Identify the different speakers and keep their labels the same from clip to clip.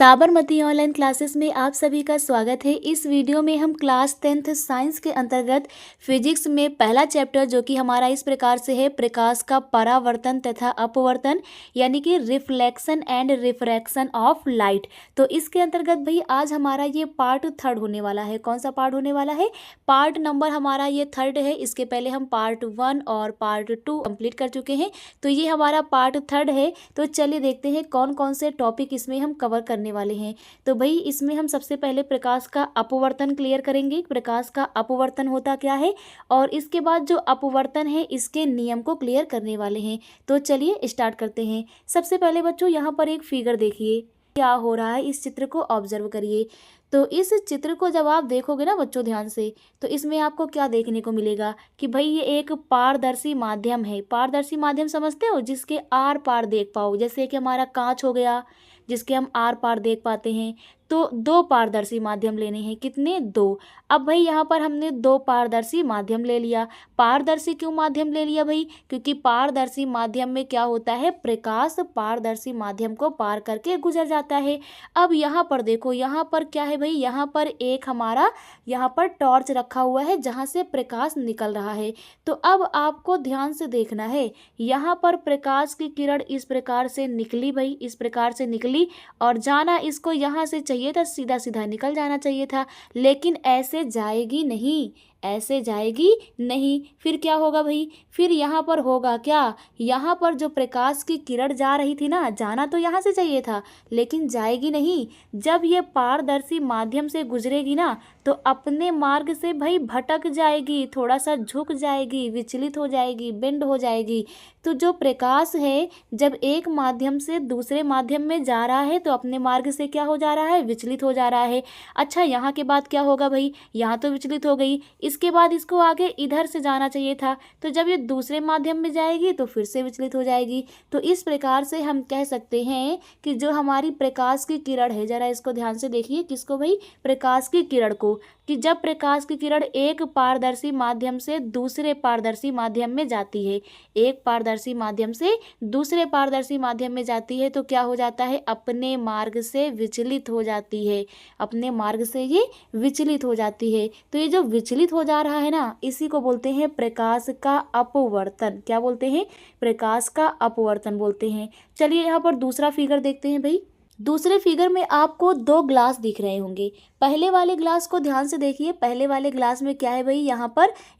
Speaker 1: Sabarmati online classes में आप सभी का स्वागत है। इस वीडियो में हम क्लास 10th साइंस के अंतर्गत फिजिक्स में पहला चैप्टर जो कि हमारा इस प्रकार से है, प्रकाश का परावर्तन तथा अपवर्तन, यानी कि reflection and refraction of light. तो इसके अंतर्गत भाई आज हमारा ये पार्ट थर्ड होने वाला है। कौन सा पार्ट होने वाला है? पार्ट नंबर हमारा ये थर्ड है। इसके पहले हम पार्ट 1 और पार्ट 2 कंप्लीट कर चुके हैं, तो ये हमारा पार्ट थर्ड है। तो चलिए देखते हैं कौन कौन से टॉपिक इसमें हम कवर करने वाले हैं। तो भाई इसमें हम सबसे पहले प्रकाश का अपवर्तन क्लियर करेंगे। प्रकाश का अपवर्तन होता क्या है, और इसके बाद जो अपवर्तन है इसके नियम को क्लियर करने वाले हैं। तो चलिए स्टार्ट करते हैं। सबसे पहले बच्चों यहाँ पर एक फिगर देखिए, क्या हो रहा है इस चित्र को ऑब्जर्व करिए। तो इस चित्र को जब आप देखोगे ना बच्चों ध्यान से, तो इसमें आपको क्या देखने को मिलेगा कि भाई ये एक पारदर्शी माध्यम है। पारदर्शी माध्यम समझते हो, जिसके आर पार देख पाओ, जैसे कि हमारा कांच हो गया जिसके हम आर पार देख पाते हैं। तो दो पारदर्शी माध्यम लेने हैं, कितने? दो। अब भाई यहाँ पर हमने दो पारदर्शी माध्यम ले लिया। पारदर्शी क्यों माध्यम ले लिया भाई? क्योंकि पारदर्शी माध्यम में क्या होता है, प्रकाश पारदर्शी माध्यम को पार करके गुजर जाता है। अब यहाँ पर देखो, यहाँ पर क्या है भाई, यहाँ पर एक हमारा यहाँ पर टॉर्च रखा हुआ है जहाँ से प्रकाश निकल रहा है। तो अब आपको ध्यान से देखना है, यहाँ पर प्रकाश की किरण इस प्रकार से निकली भाई, इस प्रकार से निकली, और जाना इसको यहाँ से चाहिए था, सीधा सीधा निकल जाना चाहिए था, लेकिन ऐसे जाएगी नहीं, ऐसे जाएगी नहीं। फिर क्या होगा भाई? फिर यहाँ पर होगा क्या, यहाँ पर जो प्रकाश की किरण जा रही थी ना, जाना तो यहाँ से चाहिए था लेकिन जाएगी नहीं। जब ये पारदर्शी माध्यम से गुजरेगी ना, तो अपने मार्ग से भाई भटक जाएगी, थोड़ा सा झुक जाएगी, विचलित हो जाएगी, बेंड हो जाएगी। तो जो प्रकाश है जब एक माध्यम से दूसरे माध्यम में जा रहा है तो अपने मार्ग से क्या हो जा रहा है, विचलित हो जा रहा है। अच्छा, यहाँ के बाद क्या होगा भाई? यहाँ तो विचलित हो गई, इसके बाद इसको आगे इधर से जाना चाहिए था, तो जब ये दूसरे माध्यम में जाएगी तो फिर से विचलित हो जाएगी। तो इस प्रकार से हम कह सकते हैं कि जो हमारी प्रकाश की किरण है, जरा इसको ध्यान से देखिए, किसको भाई? प्रकाश की किरण को, कि जब प्रकाश की किरण एक पारदर्शी माध्यम से दूसरे पारदर्शी माध्यम में जाती है, एक पारदर्शी माध्यम से दूसरे पारदर्शी माध्यम में जाती है, तो क्या हो जाता है, अपने मार्ग से विचलित हो जाती है, अपने मार्ग से ये विचलित हो जाती है। तो ये जो विचलित हो जा रहा है ना, इसी को बोलते हैं प्रकाश का अपवर्तन। क्या बोलते हैं? प्रकाश का अपवर्तन बोलते हैं। चलिए यहाँ पर दूसरा फिगर देखते हैं भाई। दूसरे फिगर में आपको दो ग्लास दिख रहे होंगे। पहले वाले ग्लास को ध्यान से देखिए। पहले वाले ग्लास में क्या है भाई?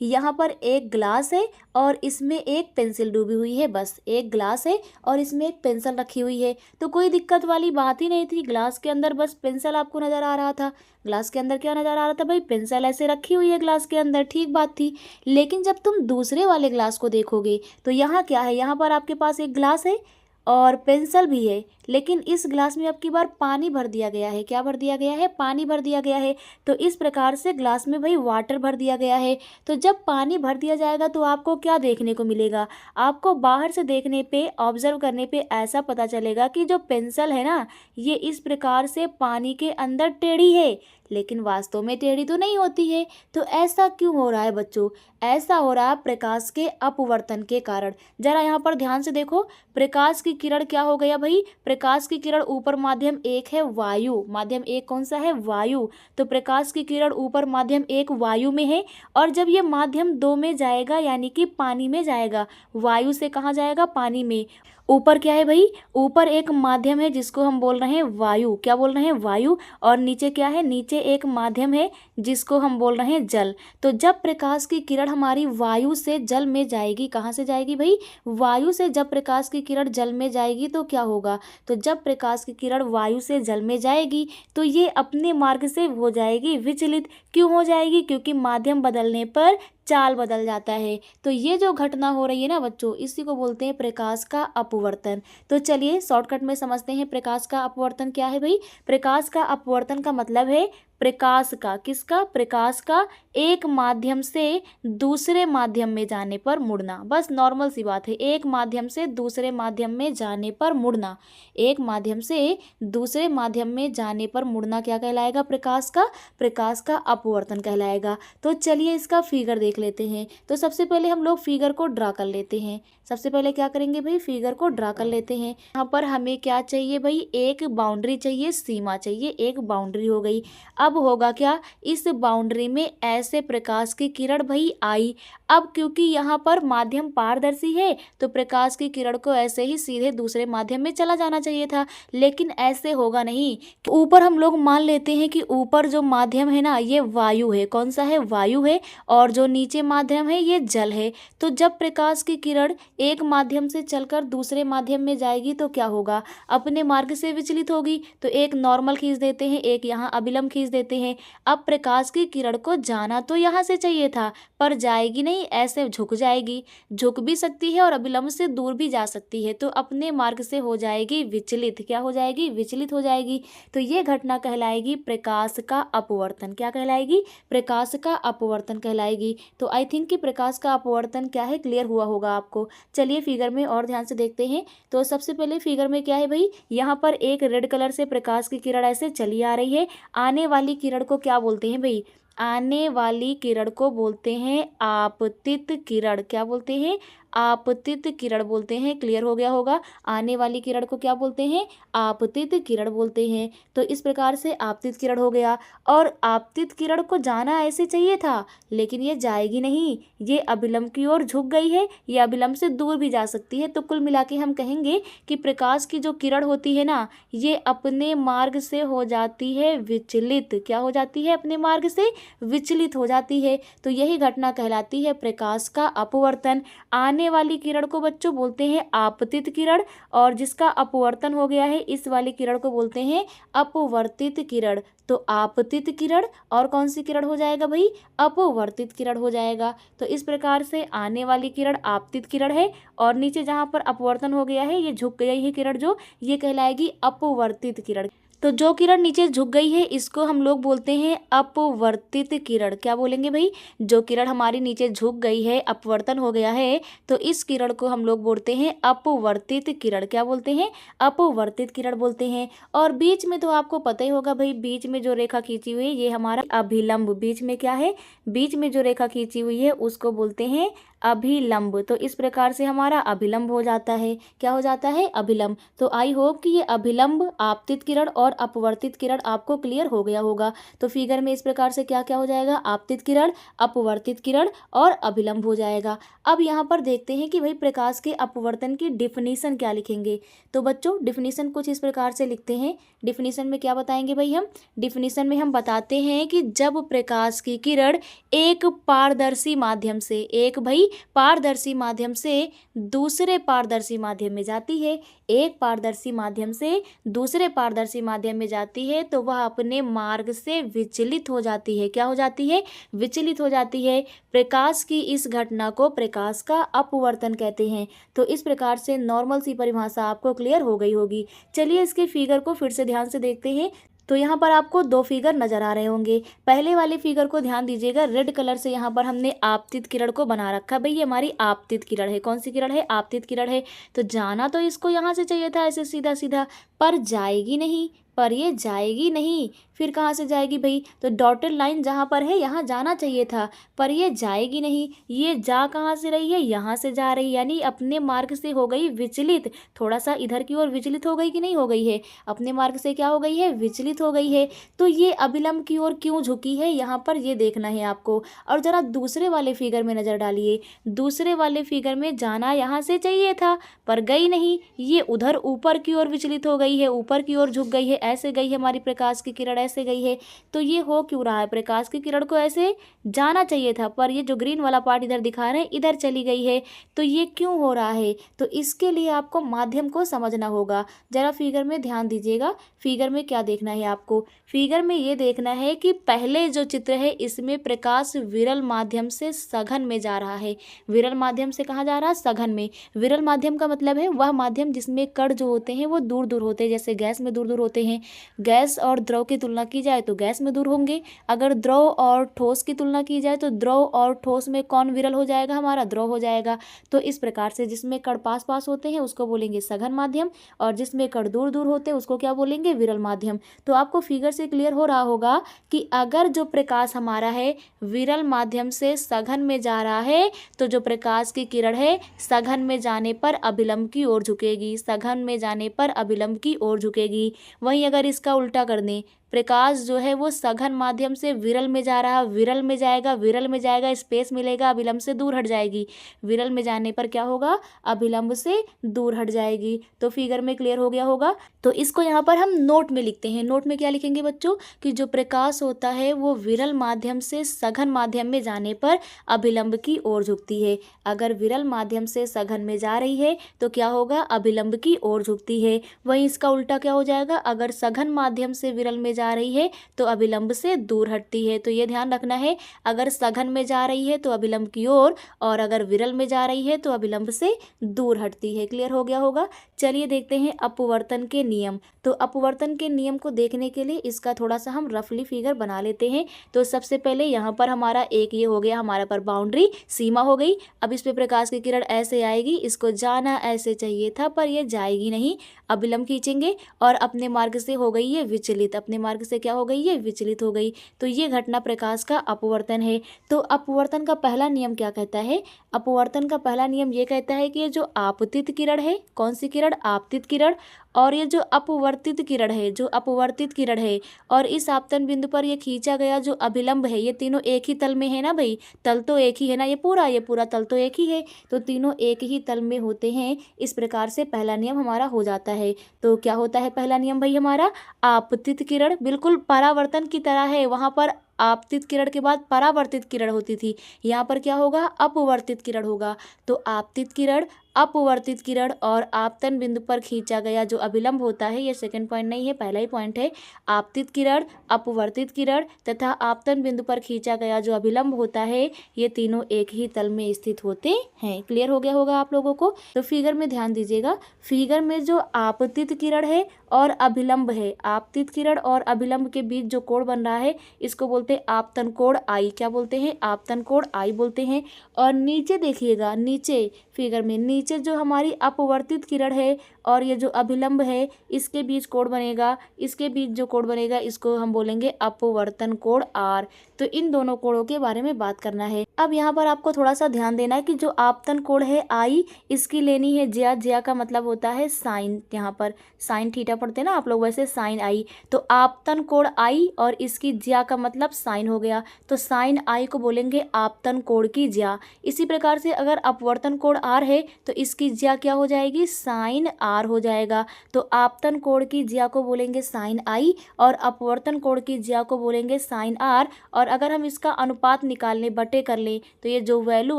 Speaker 1: यहाँ पर एक ग्लास है और इसमें एक पेंसिल डूबी हुई है। बस एक ग्लास है और इसमें एक पेंसिल रखी हुई है, तो कोई दिक्कत वाली बात ही नहीं थी। ग्लास के अंदर बस पेंसिल आपको नजर आ रहा था। ग्लास के अंदर क्या नजर आ रहा था भाई? पेंसिल ऐसे रखी हुई है ग्लास के अंदर, ठीक बात थी। लेकिन जब तुम दूसरे वाले ग्लास को देखोगे तो यहाँ क्या है, यहाँ पर आपके पास एक ग्लास है और पेंसिल भी है, लेकिन इस ग्लास में अब की बार पानी भर दिया गया है। क्या भर दिया गया है? पानी भर दिया गया है। तो इस प्रकार से ग्लास में भाई वाटर भर दिया गया है। तो जब पानी भर दिया जाएगा तो आपको क्या देखने को मिलेगा? आपको बाहर से देखने पे, ऑब्जर्व करने पे ऐसा पता चलेगा कि जो पेंसिल है ना, ये इस प्रकार से पानी के अंदर टेढ़ी है, लेकिन वास्तव में टेढ़ी तो नहीं होती है। तो ऐसा क्यों हो रहा है बच्चों? ऐसा हो रहा है प्रकाश के अपवर्तन के कारण। जरा यहाँ पर ध्यान से देखो, प्रकाश की किरण क्या हो गया भाई? प्रकाश की किरण ऊपर माध्यम एक है वायु, माध्यम एक कौन सा है? वायु। तो प्रकाश की किरण ऊपर माध्यम एक वायु में है, और जब ये माध्यम दो में जाएगा यानी कि पानी में जाएगा, वायु से कहाँ जाएगा? पानी में। ऊपर क्या है भाई? ऊपर एक माध्यम है जिसको हम बोल रहे हैं वायु। क्या बोल रहे हैं? वायु। और नीचे क्या है? नीचे एक माध्यम है जिसको हम बोल रहे हैं जल। तो जब प्रकाश की किरण हमारी वायु से जल में जाएगी, कहाँ से जाएगी भाई? वायु से जब प्रकाश की किरण जल में जाएगी तो क्या होगा? तो जब प्रकाश की किरण वायु से जल में जाएगी तो ये अपने मार्ग से हो जाएगी विचलित। क्यों हो जाएगी? क्योंकि माध्यम बदलने पर चाल बदल जाता है। तो ये जो घटना हो रही है ना बच्चों, इसी को बोलते हैं प्रकाश का अपवर्तन। तो चलिए शॉर्टकट में समझते हैं प्रकाश का अपवर्तन क्या है भाई। प्रकाश का अपवर्तन का मतलब है प्रकाश का, किसका? प्रकाश का एक माध्यम से दूसरे माध्यम में जाने पर मुड़ना। बस नॉर्मल सी बात है, एक माध्यम से दूसरे माध्यम में जाने पर मुड़ना। एक माध्यम से दूसरे माध्यम में जाने पर मुड़ना क्या कहलाएगा? प्रकाश का अपवर्तन कहलाएगा। तो चलिए इसका फिगर देख लेते हैं। तो सबसे पहले हम लोग फिगर को ड्रा कर लेते हैं। सबसे पहले क्या करेंगे भाई, फिगर को ड्रा कर लेते हैं। यहाँ पर हमें क्या चाहिए भाई, एक बाउंड्री चाहिए, सीमा चाहिए, एक बाउंड्री हो गई। अब होगा क्या, इस बाउंड्री में ऐसे प्रकाश की किरण भाई आई। अब क्योंकि यहाँ पर माध्यम पारदर्शी है तो प्रकाश की किरण को ऐसे ही सीधे दूसरे माध्यम में चला जाना चाहिए था, लेकिन ऐसे होगा नहीं। ऊपर हम लोग मान लेते हैं कि ऊपर जो माध्यम है ना ये वायु है। कौन सा है, वायु है। और जो नीचे माध्यम है ये जल है। तो जब प्रकाश की किरण एक माध्यम से चलकर दूसरे माध्यम में जाएगी तो क्या होगा, अपने मार्ग से विचलित होगी। तो एक नॉर्मल खींच देते हैं, एक यहाँ अभिलंब खींच देते हैं। अब प्रकाश की किरण को जाना तो यहाँ से चाहिए था, पर जाएगी नहीं, ऐसे झुक जाएगी। झुक भी सकती है और अभिलंब से दूर भी जा सकती है, तो अपने मार्ग से हो जाएगी विचलित। क्या हो जाएगी, विचलित हो जाएगी। तो ये घटना कहलाएगी प्रकाश का अपवर्तन। क्या कहलाएगी, प्रकाश का अपवर्तन कहलाएगी। तो आई थिंक कि प्रकाश का अपवर्तन क्या है, क्लियर हुआ होगा आपको। चलिए फिगर में और ध्यान से देखते हैं। तो सबसे पहले फिगर में क्या है भाई, यहाँ पर एक रेड कलर से प्रकाश की किरण ऐसे चली आ रही है। आने वाली किरण को क्या बोलते हैं भाई, आने वाली किरण को बोलते हैं आपतित किरण। क्या बोलते हैं, आपतित किरण बोलते हैं। क्लियर हो गया होगा। आने वाली किरण को क्या बोलते हैं, आपतित किरण बोलते हैं। तो इस प्रकार से आपतित किरण हो गया। और आपतित किरण को जाना ऐसे चाहिए था, लेकिन ये जाएगी नहीं, ये अभिलंब की ओर झुक गई है। ये अभिलंब से दूर भी जा सकती है। तो कुल मिला के हम कहेंगे कि प्रकाश की जो किरण होती है ना, ये अपने मार्ग से हो जाती है विचलित। क्या हो जाती है, अपने मार्ग से विचलित हो जाती है। तो यही घटना कहलाती है प्रकाश का अपवर्तन। आने वाली किरण को बच्चों बोलते हैं आपतित किरण, और जिसका अपवर्तन हो गया है इस वाली किरण को बोलते हैं अपवर्तित किरण। तो आपतित किरण और कौन सी किरण हो जाएगा भाई, अपवर्तित किरण हो जाएगा। तो इस प्रकार से आने वाली किरण आपतित किरण है, और नीचे जहाँ पर अपवर्तन हो गया है, ये झुक गई है किरण जो, ये कहलाएगी अपवर्तित किरण। तो जो किरण नीचे झुक गई है इसको हम लोग बोलते हैं अपवर्तित किरण। क्या बोलेंगे भाई, जो किरण हमारी नीचे झुक गई है, अपवर्तन हो गया है, तो इस किरण को हम लोग बोलते हैं अपवर्तित किरण। क्या बोलते हैं, अपवर्तित किरण बोलते हैं। और बीच में तो आपको पता ही होगा भाई, बीच में जो रेखा खींची हुई है ये हमारा अभिलंब। बीच में क्या है, बीच में जो रेखा खींची हुई है उसको बोलते हैं अभिलंब। तो इस प्रकार से हमारा अभिलंब हो जाता है। क्या हो जाता है, अभिलंब। तो आई होप कि ये अभिलंब, आपतित किरण और अपवर्तित किरण आपको क्लियर हो गया होगा। तो फिगर में इस प्रकार से क्या क्या हो जाएगा, आपतित किरण, अपवर्तित किरण और अभिलंब हो जाएगा। अब यहाँ पर देखते हैं कि भाई प्रकाश के अपवर्तन की डिफिनीशन क्या लिखेंगे। तो बच्चों डिफिनीशन कुछ इस प्रकार से लिखते हैं। डिफिनीशन में क्या बताएंगे भाई हम, डिफिनीशन में हम बताते हैं कि जब प्रकाश की किरण एक पारदर्शी माध्यम से, एक भाई पारदर्शी माध्यम से दूसरे पारदर्शी माध्यम में जाती है, एक पारदर्शी माध्यम से दूसरे पारदर्शी माध्यम में जाती है, तो वह अपने मार्ग से विचलित हो जाती है। क्या हो जाती है, विचलित हो जाती है। प्रकाश की इस घटना को प्रकाश का अपवर्तन कहते हैं। तो इस प्रकार से नॉर्मल सी परिभाषा आपको क्लियर हो गई होगी। चलिए इसके फिगर को फिर से ध्यान से देखते हैं। तो यहाँ पर आपको दो फिगर नजर आ रहे होंगे। पहले वाले फिगर को ध्यान दीजिएगा, रेड कलर से यहाँ पर हमने आपतित किरण को बना रखा। भाई ये हमारी आपतित किरण है। कौन सी किरण है, आपतित किरण है। तो जाना तो इसको यहाँ से चाहिए था ऐसे सीधा सीधा, पर जाएगी नहीं, पर ये जाएगी नहीं। फिर कहाँ से जाएगी भाई, तो डॉटेड लाइन जहाँ पर है यहाँ जाना चाहिए था, पर ये जाएगी नहीं। ये जा कहाँ से रही है, यहाँ से जा रही, यानी अपने मार्ग से हो गई विचलित। थोड़ा सा इधर की ओर विचलित हो गई कि नहीं हो गई है, अपने मार्ग से क्या हो गई है, विचलित हो गई है। तो ये अभिलंब की ओर क्यों झुकी है यहाँ पर ये देखना है आपको। और जरा दूसरे वाले फिगर में नजर डालिए। दूसरे वाले फिगर में जाना यहाँ से चाहिए था, पर गई नहीं, ये उधर ऊपर की ओर विचलित हो गई है, ऊपर की ओर झुक गई है, ऐसे गई है हमारी प्रकाश की किरण, ऐसे गई है। तो ये हो क्यों रहा है, प्रकाश की किरण को ऐसे जाना चाहिए था, पर ये जो ग्रीन वाला पार्ट इधर दिखा रहे हैं इधर चली गई है। तो ये क्यों हो रहा है, तो इसके लिए आपको माध्यम को समझना होगा। जरा फिगर में ध्यान दीजिएगा। फिगर में क्या देखना है आपको, फिगर में ये देखना है कि पहले जो चित्र है इसमें प्रकाश विरल माध्यम से सघन में जा रहा है। विरल माध्यम से कहाँ जा रहा है, सघन में। विरल माध्यम का मतलब है वह माध्यम जिसमें कण जो होते हैं वो दूर दूर होते हैं, जैसे गैस में दूर दूर होते हैं। हैं। गैस और द्रव की तुलना की जाए तो गैस में दूर होंगे। अगर द्रव और ठोस की तुलना की जाए तो द्रव और ठोस में कौन विरल हो जाएगा, हमारा द्रव हो जाएगा। तो इस प्रकार से जिसमें कण पास पास होते हैं उसको बोलेंगे सघन माध्यम, और जिसमें कण दूर दूर होते हैं उसको क्या बोलेंगे, विरल माध्यम। तो आपको फिगर से क्लियर हो रहा होगा कि अगर जो प्रकाश हमारा है विरल माध्यम से सघन में जा रहा है तो जो प्रकाश की किरण है सघन में जाने पर अभिलंब की ओर झुकेगी, सघन में जाने पर अभिलंब की ओर झुकेगी। वहीं अगर इसका उल्टा कर दें, प्रकाश जो है वो सघन माध्यम से विरल में जा रहा, विरल में जाएगा, विरल में जाएगा, स्पेस मिलेगा, अभिलंब से दूर हट जाएगी। विरल में जाने पर क्या होगा, अभिलंब से दूर हट जाएगी। तो फिगर में क्लियर हो गया होगा। तो इसको यहाँ पर हम नोट में लिखते हैं। नोट में क्या लिखेंगे बच्चों, कि जो प्रकाश होता है वो विरल माध्यम से सघन माध्यम में जाने पर अभिलंब की ओर झुकती है। अगर विरल माध्यम से सघन में जा रही है तो क्या होगा, अभिलंब की ओर झुकती है। वहीं इसका उल्टा क्या हो जाएगा, अगर सघन माध्यम से विरल में जा रही है तो अभिलंब से दूर हटती है। तो ये ध्यान रखना है, अगर सघन में जा रही है तो अभिलंब की ओर, और अगर विरल में जा रही है तो अभिलंब से दूर हटती है। क्लियर हो गया होगा। चलिए देखते हैं अपवर्तन के नियम। तो अपवर्तन के नियम को देखने के लिए इसका थोड़ा सा हम रफली फिगर बना लेते हैं। तो सबसे पहले यहाँ पर हमारा एक ये हो गया, हमारा पर बाउंड्री सीमा हो गई। अब इस पे प्रकाश की किरण ऐसे आएगी, इसको जाना ऐसे चाहिए था पर ये जाएगी नहीं, अभिलंब खींचेंगे और अपने मार्ग से हो गई ये विचलित, अपने मार्ग से क्या हो गई, ये विचलित हो गई। तो ये घटना प्रकाश का अपवर्तन है। तो अपवर्तन का पहला नियम क्या कहता है, अपवर्तन का पहला नियम ये कहता है कि ये जो आपतित किरण है, कौन सी किरण, आपतित किरण, और ये जो अपवर्तित किरण है, जो अपवर्तित किरण है, और इस आपतन बिंदु पर ये खींचा गया जो अभिलंब है, ये तीनों एक ही तल में है ना भाई, तल तो एक ही है ना, ये पूरा तल तो एक ही है, तो तीनों एक ही तल में होते हैं। इस प्रकार से पहला नियम हमारा हो जाता है। तो क्या होता है पहला नियम भाई हमारा, आपतित किरण बिल्कुल परावर्तन की तरह है। वहां पर आपतित किरण के बाद परावर्तित किरण होती थी, यहाँ पर क्या होगा, अपवर्तित किरण होगा। तो आपतित किरण, अपवर्तित किरण और आपतन बिंदु पर खींचा गया जो अभिलंब होता है, ये सेकंड पॉइंट नहीं है, पहला ही पॉइंट है। आपतित किरण, अपवर्तित किरण तथा आपतन बिंदु पर खींचा गया जो अभिलंब होता है, ये तीनों एक ही तल में स्थित होते हैं। क्लियर हो गया होगा आप लोगों को। तो फिगर में ध्यान दीजिएगा, फिगर में जो आपतित किरण है और अभिलंब है, आपतित किरण और अभिलंब के बीच जो कोण बन रहा है इसको बोलते हैं आपतन कोण आई। क्या बोलते हैं, आपतन कोण आई बोलते हैं। और नीचे देखिएगा, नीचे फिगर में नीचे जो हमारी अपवर्तित किरण है और ये जो अभिलंब है इसके बीच कोण बनेगा, इसके बीच जो कोण बनेगा इसको हम बोलेंगे अपवर्तन कोण आर। तो इन दोनों कोणों के बारे में बात करना है। अब यहाँ पर आपको थोड़ा सा ध्यान देना है कि जो आपतन कोण है आई, इसकी लेनी है ज्या, ज्या का मतलब होता है साइन, यहाँ पर साइन थीटा पढ़ते हैं ना आप लोग, वैसे साइन आई। तो आपतन कोण आई और इसकी ज्या का मतलब साइन हो गया, तो साइन आई को बोलेंगे आपतन कोण की ज्या। इसी प्रकार से अगर अपवर्तन कोण आर है तो इसकी ज्या क्या हो जाएगी, साइन आर हो जाएगा। तो आपतन कोण की ज्या को बोलेंगे साइन आई और अपवर्तन कोण की ज्या को बोलेंगे साइन आर। और अगर हम इसका अनुपात निकाल लें, बटे कर लें, तो ये जो वैल्यू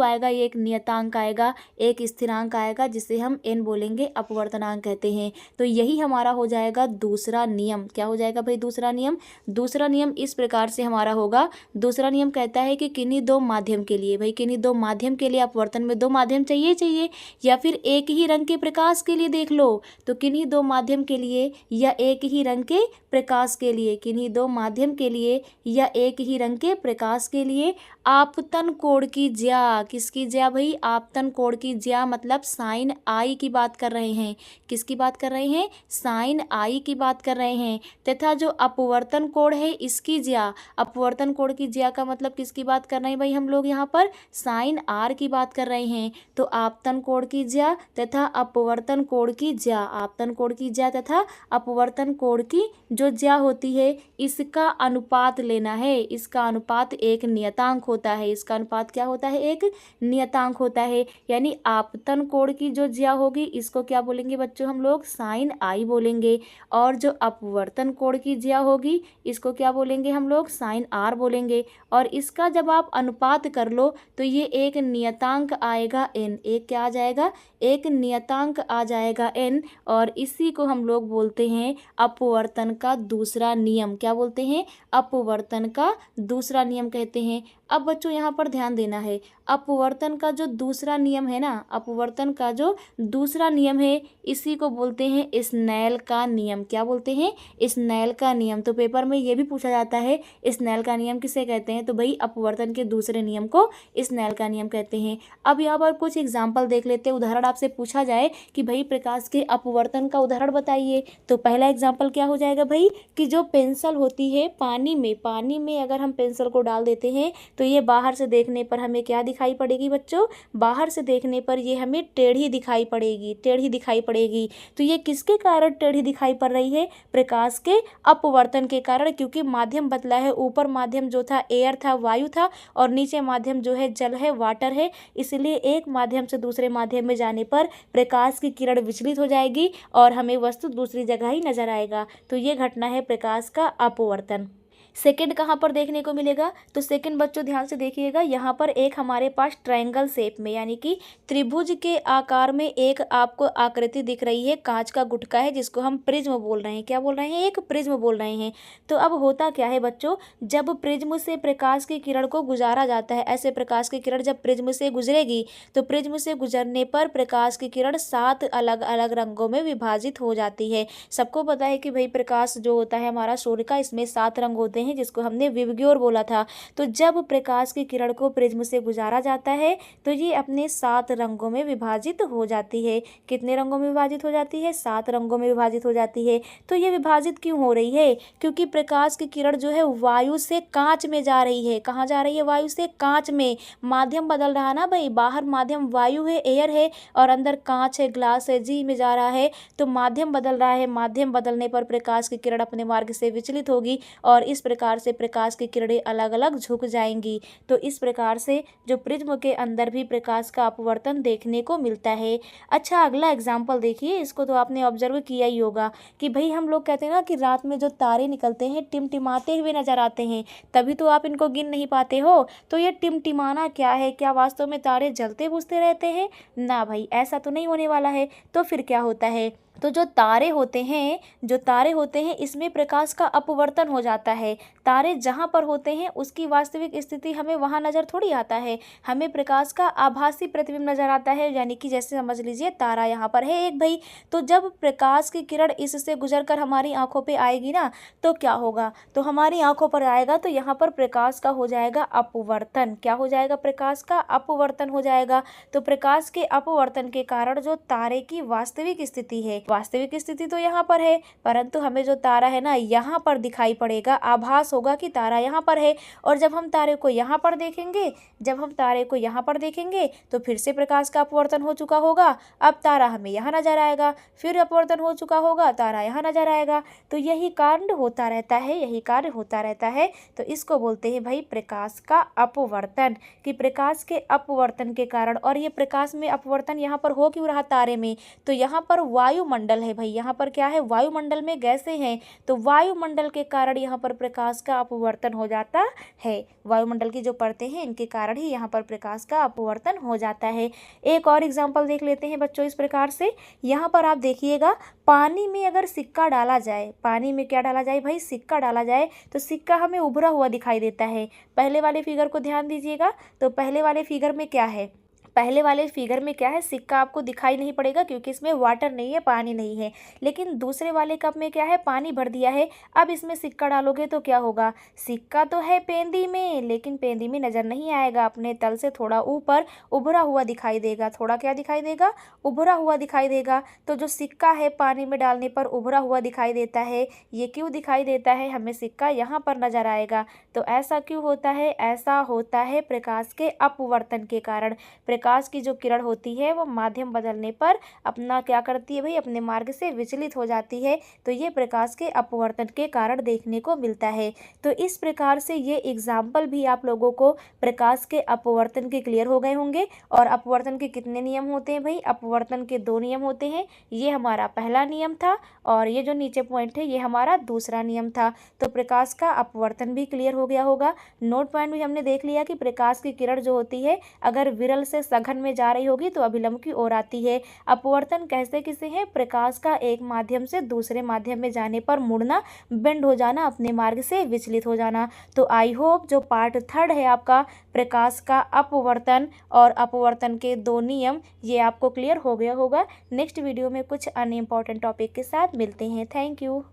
Speaker 1: आएगा ये एक नियतांक आएगा, एक स्थिरांक आएगा जिसे हम n बोलेंगे, अपवर्तनांक कहते हैं। तो यही हमारा हो जाएगा दूसरा नियम। क्या हो जाएगा भाई दूसरा नियम, दूसरा नियम इस प्रकार से हमारा होगा। दूसरा नियम कहता है कि किन्हीं दो माध्यम के लिए, भाई किन्हीं दो माध्यम के लिए, अपवर्तन में दो माध्यम चाहिए या फिर एक ही रंग के प्रकाश के लिए देख लो, तो किन्हीं दो माध्यम के लिए या एक ही रंग के प्रकाश के लिए, किन्हीं दो माध्यम के लिए या एक ही रंग के प्रकाश के लिए आपतन कोण की ज्या, किसकी ज्या भाई, आपतन कोण की ज्या मतलब साइन आई की बात कर रहे हैं। किसकी बात कर रहे हैं, साइन आई की बात कर रहे हैं। तथा जो अपवर्तन कोण है इसकी ज्या, अपवर्तन कोण की ज्या का मतलब किसकी बात कर रहे हैं भाई हम लोग, यहाँ पर साइन आर की बात कर रहे हैं। तो आपतन कोण की ज्या तथा अपवर्तन कोण की ज्या, आपतन कोण की ज्या तथा अपवर्तन कोण की जो ज्या होती है इसका अनुपात लेना है। इसका अनुपात एक नियतांक होता है, इसका अनुपात क्या होता है, एक नियतांक होता है। यानी आपतन कोण की जो ज्या होगी इसको क्या बोलेंगे बच्चों हम लोग, साइन आई बोलेंगे। और जो अपवर्तन कोण की ज्या होगी इसको क्या बोलेंगे हम लोग, साइन आर बोलेंगे। और इसका जब आप अनुपात कर लो तो ये एक नियतांक आएगा n, एक क्या आ जाएगा, एक नियतांक आ जाएगा n। और इसी को हम लोग बोलते हैं अपवर्तन का दूसरा नियम। क्या बोलते हैं, अपवर्तन का दूसरा नियम कहते हैं। अब अब बच्चों यहाँ पर ध्यान देना है, अपवर्तन का जो दूसरा नियम है ना, अपवर्तन का जो दूसरा नियम है इसी को बोलते हैं स्नेल का नियम। क्या बोलते हैं? स्नेल का नियम। तो पेपर में ये भी पूछा जाता है स्नेल का नियम किसे कहते हैं, तो भाई अपवर्तन के दूसरे नियम को स्नेल का नियम कहते हैं। अब यहाँ पर कुछ एग्जाम्पल देख लेते हैं। उदाहरण आपसे पूछा जाए कि भाई प्रकाश के अपवर्तन का उदाहरण बताइए, तो पहला एग्जाम्पल क्या हो जाएगा भाई कि जो पेंसिल होती है पानी में अगर हम पेंसिल को डाल देते हैं तो ये बाहर से देखने पर हमें क्या दिखाई पड़ेगी बच्चों? बाहर से देखने पर ये हमें टेढ़ी दिखाई पड़ेगी, टेढ़ी दिखाई पड़ेगी। तो ये किसके कारण टेढ़ी दिखाई पड़ रही है? प्रकाश के अपवर्तन के कारण, क्योंकि माध्यम बदला है। ऊपर माध्यम जो था एयर था, वायु था, और नीचे माध्यम जो है जल है, वाटर है। इसलिए एक माध्यम से दूसरे माध्यम में जाने पर प्रकाश की किरण विचलित हो जाएगी और हमें वस्तु दूसरी जगह ही नजर आएगा। तो ये घटना है प्रकाश का अपवर्तन। सेकंड कहाँ पर देखने को मिलेगा? तो सेकंड बच्चों ध्यान से देखिएगा, यहाँ पर एक हमारे पास ट्रायंगल शेप में यानी कि त्रिभुज के आकार में एक आपको आकृति दिख रही है, कांच का गुटका है जिसको हम प्रिज्म बोल रहे हैं। क्या बोल रहे हैं? एक प्रिज्म बोल रहे हैं। तो अब होता क्या है बच्चों, जब प्रिज्म से प्रकाश की किरण को गुजारा जाता है, ऐसे प्रकाश की किरण जब प्रिज्म से गुजरेगी तो प्रिज्म से गुजरने पर प्रकाश की किरण 7 अलग अलग रंगों में विभाजित हो जाती है। सबको पता है कि भाई प्रकाश जो होता है हमारा सूर्य का, इसमें 7 रंग होते हैं जिसको हमने विबग्योर बोला था। तो जब प्रकाश की किरण को प्रिज्म से गुजारा जाता है तो ये अपने 7 रंगों में विभाजित हो जाती है। कितने रंगों में विभाजित हो जाती है? 7 रंगों में विभाजित हो जाती है। तो ये विभाजित क्यों हो रही है? क्योंकि प्रकाश की किरण जो है वायु से कांच में जा रही है। कहाँ जा रही है? वायु से कांच में। माध्यम बदल रहा ना भाई, बाहर माध्यम वायु है, एयर है, और अंदर कांच है, ग्लास है, जी में जा रहा है। तो माध्यम बदल रहा है। माध्यम बदलने पर प्रकाश की किरण अपने मार्ग से विचलित होगी और इस प्रकार से प्रकाश की किरणें अलग अलग झुक जाएंगी। तो इस प्रकार से जो प्रिज्म के अंदर भी प्रकाश का अपवर्तन देखने को मिलता है। अच्छा, अगला एग्जाम्पल देखिए, इसको तो आपने ऑब्जर्व किया ही होगा कि भाई हम लोग कहते हैं ना कि रात में जो तारे निकलते हैं टिमटिमाते हुए नजर आते हैं, तभी तो आप इनको गिन नहीं पाते हो। तो ये टिमटिमाना क्या है? क्या वास्तव में तारे जलते बुझते रहते हैं? ना भाई, ऐसा तो नहीं होने वाला है। तो फिर क्या होता है? तो जो तारे होते हैं इसमें प्रकाश का अपवर्तन हो जाता है। तारे जहाँ पर होते हैं उसकी वास्तविक स्थिति हमें वहाँ नज़र थोड़ी आता है, हमें प्रकाश का आभासी प्रतिबिंब नज़र आता है। यानी कि जैसे समझ लीजिए तारा यहाँ पर है एक भाई, तो जब प्रकाश की किरण इससे गुजर कर हमारी आँखों पे आएगी ना तो क्या होगा? तो हमारी आँखों पर आएगा तो यहाँ पर प्रकाश का हो जाएगा अपवर्तन। क्या हो जाएगा? प्रकाश का अपवर्तन हो जाएगा। तो प्रकाश के अपवर्तन के कारण जो तारे की वास्तविक स्थिति है, वास्तविक स्थिति तो यहाँ पर है, परंतु हमें जो तारा है ना यहाँ पर दिखाई पड़ेगा, आभास होगा कि तारा यहाँ पर है। और जब हम तारे को यहाँ पर देखेंगे तो फिर से प्रकाश का अपवर्तन हो चुका होगा। अब तारा हमें यहाँ नजर आएगा, फिर अपवर्तन हो चुका होगा, तारा यहाँ नजर आएगा। तो यही कार्य होता रहता है। तो इसको बोलते हैं भाई प्रकाश का अपवर्तन, कि प्रकाश के अपवर्तन के कारण। और ये प्रकाश में अपवर्तन यहाँ पर हो क्यों रहा तारे में? तो यहाँ पर वायुमंडल है भाई, यहाँ पर क्या है? वायुमंडल में गैसें हैं, तो वायुमंडल के कारण यहाँ पर प्रकाश का अपवर्तन हो जाता है। वायुमंडल की जो परतें हैं इनके कारण ही यहाँ पर प्रकाश का अपवर्तन हो जाता है। एक और एग्जाम्पल देख लेते हैं बच्चों इस प्रकार से। यहाँ पर आप देखिएगा, पानी में अगर सिक्का डाला जाए, पानी में क्या डाला जाए भाई? सिक्का डाला जाए तो सिक्का हमें उभरा हुआ दिखाई देता है। पहले वाले फिगर को ध्यान दीजिएगा, तो पहले वाले फिगर में क्या है? सिक्का आपको दिखाई नहीं पड़ेगा क्योंकि इसमें वाटर नहीं है, पानी नहीं है। लेकिन दूसरे वाले कप में क्या है? पानी भर दिया है। अब इसमें सिक्का डालोगे तो क्या होगा? सिक्का तो है पेंदी में, लेकिन पेंदी में नज़र नहीं आएगा, अपने तल से थोड़ा ऊपर उभरा हुआ दिखाई देगा। थोड़ा क्या दिखाई देगा? उभरा हुआ दिखाई देगा। तो जो सिक्का है पानी में डालने पर उभरा हुआ दिखाई देता है। ये क्यों दिखाई देता है? हमें सिक्का यहाँ पर नज़र आएगा। तो ऐसा क्यों होता है? ऐसा होता है प्रकाश के अपवर्तन के कारण। प्रकाश की जो किरण होती है वो माध्यम बदलने पर अपना क्या करती है भाई? अपने मार्ग से विचलित हो जाती है। तो ये प्रकाश के अपवर्तन के कारण देखने को मिलता है। तो इस प्रकार से ये एग्जाम्पल भी आप लोगों को प्रकाश के अपवर्तन के क्लियर हो गए होंगे। और अपवर्तन के कितने नियम होते हैं भाई? अपवर्तन के 2 नियम होते हैं। ये हमारा पहला नियम था और ये जो नीचे पॉइंट है ये हमारा दूसरा नियम था। तो प्रकाश का अपवर्तन भी क्लियर हो गया होगा। नोट पॉइंट भी हमने देख लिया कि प्रकाश की किरण जो होती है अगर विरल से सघन में जा रही होगी तो अभिलंब की ओर आती है। अपवर्तन कैसे किसे है? प्रकाश का एक माध्यम से दूसरे माध्यम में जाने पर मुड़ना, बेंड हो जाना, अपने मार्ग से विचलित हो जाना। तो आई होप जो पार्ट 3 है आपका प्रकाश का अपवर्तन और अपवर्तन के 2 नियम, ये आपको क्लियर हो गया होगा। नेक्स्ट वीडियो में कुछ अन्य इंपॉर्टेंट टॉपिक के साथ मिलते हैं। Thank you.